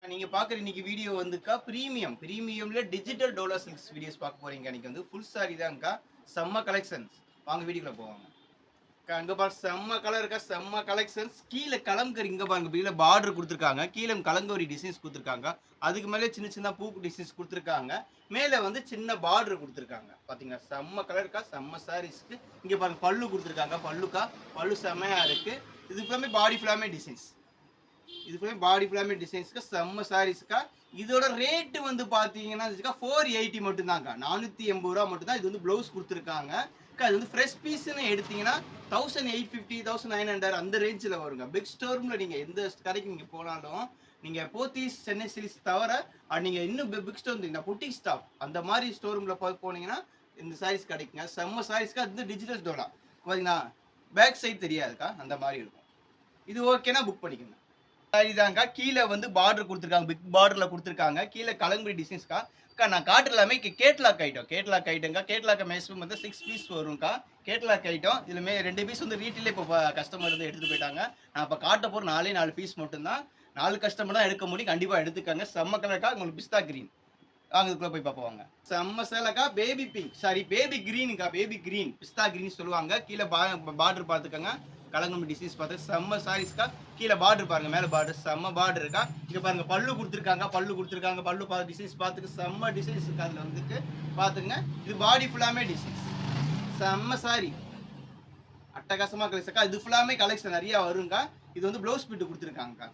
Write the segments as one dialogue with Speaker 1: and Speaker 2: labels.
Speaker 1: நீங்க பாக்குற இன்னைக்கு வீடியோ வந்துக்கா பிரீமியம்ல டிஜிட்டல் டோலா சில்க்ஸ் வீடியோஸ் பார்க்க போறீங்க. இன்னைக்கு வந்து ஃபுல் சாரி தான்க்கா. செம்ம கலெக்ஷன்ஸ். வாங்க வீடியோக்குள்ள போவாங்க. அங்க பாரு செம்ம கலர் இருக்கா, செம்ம கலெக்ஷன்ஸ். கீழே கலம்கரி இங்க பாருங்க, கீழே பார்டர் கொடுத்துருக்காங்க. கீழே கலங்கரி டிசைன்ஸ் கொடுத்துருக்காங்க. அதுக்கு மேலே சின்ன சின்ன பூக்கு டிசைன்ஸ் கொடுத்துருக்காங்க. மேலே வந்து சின்ன பார்டர் கொடுத்துருக்காங்க. பாத்தீங்களா செம்ம கலர் இருக்கா, செம்ம சாரீஸ்க்கு. இங்க பாருங்க பல்லு கொடுத்துருக்காங்க. பல்லு செம்மையா இருக்கு. இது ஃபுல்லாமே பாடி ஃபுல்லாமே டிசைன்ஸ். இது ஃபுல்லாமே பாடி ஃபுல்லாமே டிசைன்ஸ்க்கு செம்ம சாரீஸ்க்கா. இதோட ரேட்டு வந்து பார்த்தீங்கன்னா 480 மட்டும்தான்க்கா. 480 ரூபா மட்டும் தான். இது வந்து ப்ளவுஸ் கொடுத்துருக்காங்க. அது வந்து ஃப்ரெஷ் பீஸ்ன்னு எடுத்தீங்கன்னா 1850 1900 அந்த ரேஞ்சில் வருங்க. பிக் ஸ்டோர்ல நீங்கள் எந்த கடைக்கு நீங்கள் போனாலும் நீங்கள் போத்தீஸ் சென்னை சில்க்ஸ் தவிர நீங்கள் இன்னும் பிக் ஸ்டோர் இந்த புட்டிக் ஸ்டாப் அந்த மாதிரி ஸ்டோரூமில் போனீங்கன்னா இந்த சாரீஸ் கிடைக்குங்க. செம்ம சாரீஸ்க்கா. அது வந்து டிஜிட்டல் டோலா பார்த்தீங்கன்னா பேக் சைட் தெரியாதுக்கா, அந்த மாதிரி இருக்கும். இது ஓகேனா புக் பண்ணிக்கோங்க. இதாங்க கீழே வந்து பார்டர் கொடுத்துருக்காங்க. பிக் பார்டர்ல கொடுத்துருக்காங்க. கீழே கலங்குடி டிசைன்ஸ்க்கா. நான் காட்டு எல்லாமே கேட்லாக் ஐட்டம்க்கா. கேட்லாக் மேக்ஸிமம் வந்து 6 பீஸ் வரும்க்கா. கேட்லாக் ஐட்டம் இதுல 2 பீஸ் வந்து ரீட்டெயிலே இப்போ கஸ்டமர் வந்து எடுத்துட்டு போயிட்டாங்க. நான் இப்போ காட்ட போற 4 பீஸ் மட்டும்தான். 4 கஸ்டமர் தான் எடுக்க முடியும். கண்டிப்பா எடுத்துக்கங்க. செம்ம கலர்க்கா. உங்களுக்கு பிஸ்தா கிரீன். வாங்க இதுக்குள்ள போய் பார்ப்போம். செம்ம சேலக்கா. பேபி பிங்க் சாரி பேபி கிரீனுக்கா. பேபி கிரீன் பிஸ்தா கிரீன் சொல்லுவாங்க. கீழே பார்டர் பார்த்துக்கங்க. கலங்கம்பி டிசைன்ஸ் பார்த்து செம்ம சாரீஸ்க்கா. கீழே பார்டர் பாருங்க, மேலே பார்டர் செம்ம பார்டர் இருக்கா. இங்க பாருங்க பல்லு கொடுத்துருக்காங்க. பல்லு டிசைன்ஸ் பார்த்துக்கு செம்ம டிசைன்ஸ் இருக்கு. அதுல வந்துட்டு பாத்துங்க. இது பாடி ஃபுல்லாமே டிசைன்ஸ். செம்ம சாரி அட்டகாசமா கலெக்ஷன்க்கா. இது ஃபுல்லாமே கலெக்ஷன் நிறைய வருங்க. இது வந்து ப்ளவுஸ் பிட் கொடுத்துருக்காங்கக்கா.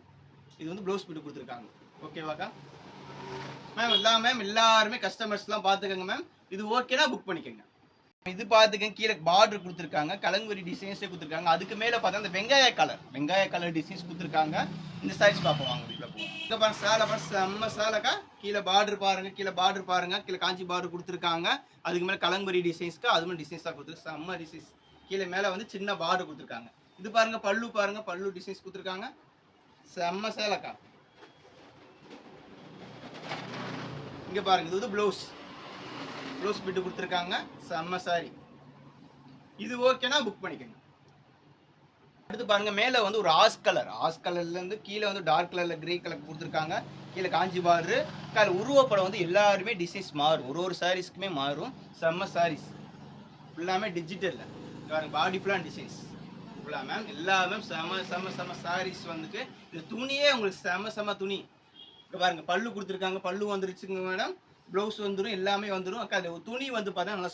Speaker 1: ஓகேவாக்கா மேம்? எல்லாருமே கஸ்டமர்ஸ்லாம் பார்த்துக்கங்க மேம். இது ஓகேனா புக் பண்ணிக்கோங்க. இது பார்த்துக்கங்க. கீழே பார்டர் கொடுத்துருக்காங்க. கலங்குரி டிசைன்ஸே கொடுத்துருக்காங்க. அதுக்கு மேலே பார்த்தா அந்த வெங்காய கலர் டிசைன்ஸ் கொடுத்துருக்காங்க. இந்த சைஸ் பார்ப்போம். வாங்க வீட்டில் போவோம். இங்கே பாருங்க சேலை பாருங்க, செம்ம சேலைக்கா. கீழே பார்டர் பாருங்க. கீழே காஞ்சி பார்டர் கொடுத்துருக்காங்க. அதுக்கு மேலே கலங்குரி டிசைன்ஸ்க்கு அது மாதிரி டிசைன்ஸாக கொடுத்துருக்கு. செம்ம டிசைன்ஸ். கீழே மேலே வந்து சின்ன பார்டர் கொடுத்துருக்காங்க. இது பாருங்க பல்லு டிசைன்ஸ் கொடுத்துருக்காங்க. செம்ம சேலைக்கா. இங்க பாருங்க இது வந்து ப்ளவுஸ் பிட் கொடுத்துருக்காங்க. செம்ம சாரி. இது ஓகேனா புக் பண்ணிக்கோங்க. அடுத்து பாருங்க மேல வந்து ஒரு ஆஸ் கலர்ல இருந்து கீழே வந்து டார்க் கலர்ல கிரே கலர் கொடுத்துருக்காங்க. கீழே காஞ்சி பார்டர். உருவப்படம் வந்து எல்லாருமே டிசைன்ஸ் மாறும். ஒரு சாரீஸ்க்குமே மாறும். செம்ம சாரீஸ் ஃபுல்லாமே டிஜிட்டல்ல பாருங்க. பாடி ஃபுல்லா டிசைன்ஸ் ஃபுல்லா மேம். எல்லாமே செம்ம சாரீஸ் வந்துட்டு. இந்த துணியே உங்களுக்கு செம்ம துணி. இங்க பாருங்க பல்லு கொடுத்துருக்காங்க. பல்லு வந்துருச்சுங்க மேடம். ப்ளவுஸ் வந்துடும், எல்லாமே வந்துடும். அக்கா அது துணி வந்து பார்த்தா நல்லா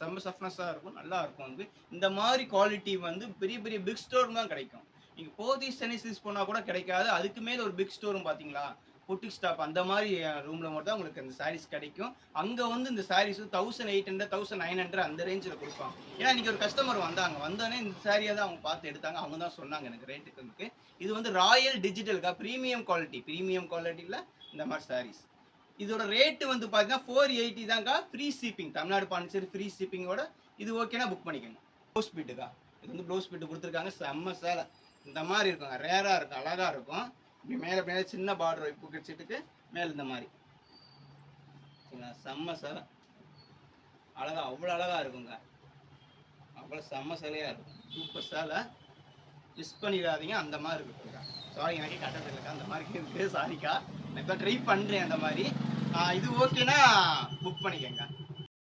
Speaker 1: செம்ம ஸ்டஃப்னஸாக இருக்கும். நல்லா இருக்கும். வந்து இந்த மாதிரி குவாலிட்டி வந்து பெரிய பெரிய பிக் ஸ்டோர் தான் கிடைக்கும். நீங்கள் போத்தீஸ் சென்னை சில்க்ஸ் போனால் கூட கிடைக்காது. அதுக்கு மேலே ஒரு பிக் ஸ்டோரும் பார்த்தீங்களா, புட்டிக் ஸ்டாப் அந்த மாதிரி ரூமில் மட்டும் தான் உங்களுக்கு அந்த சாரீஸ் கிடைக்கும். அங்கே வந்து இந்த சாரீஸ் 1800 1900 அந்த ரேஞ்சில் கொடுப்பாங்க. ஏன்னா இன்றைக்கி ஒரு கஸ்டமர் வந்தோடனே இந்த சாரியை தான் அவங்க பார்த்து எடுத்தாங்க. அவங்க தான் சொன்னாங்க எனக்கு ரேட்டுக்கு வந்து. இது வந்து ராயல் டிஜிட்டலுக்கா. ப்ரீமியம் குவாலிட்டியில் இந்த மாதிரி சாரீஸ். இதோட ரேட்டு வந்து பார்த்தீங்கன்னா 480 தான்க்கா. Free shipping. Tamil Nadu Pondicherry free ஷிப்பிங்கோட. இது ஓகேனா புக் பண்ணிக்கோங்க. ப்ளவுஸ் பிட்டுக்கா. இது வந்து ப்ளவுஸ் பிட்டு கொடுத்துருக்காங்க. செம்ம சேலை இந்த மாதிரி இருக்குங்க. ரேராக இருக்கும், அழகாக இருக்கும். இப்படி மேலே சின்ன பார்டர் இப்போ சீட்டுக்கு மேலே இந்த மாதிரி செம்ம சேலை அவ்வளோ அழகாக இருக்குங்க. அவ்வளோ செம்ம சேலையாக இருக்கும். சூப்பர் சேலை. மிஸ் பண்ணிடாதீங்க. அந்த மாதிரி இருக்குங்க. சாரி எனக்கே கட்டது இல்லைக்கா. அந்த மாதிரி இருக்குது. சாரிக்கா நான் இப்போ ட்ரை பண்ணுறேன் அந்த மாதிரி. இது ஓகேனா புக் பண்ணிக்கோங்க.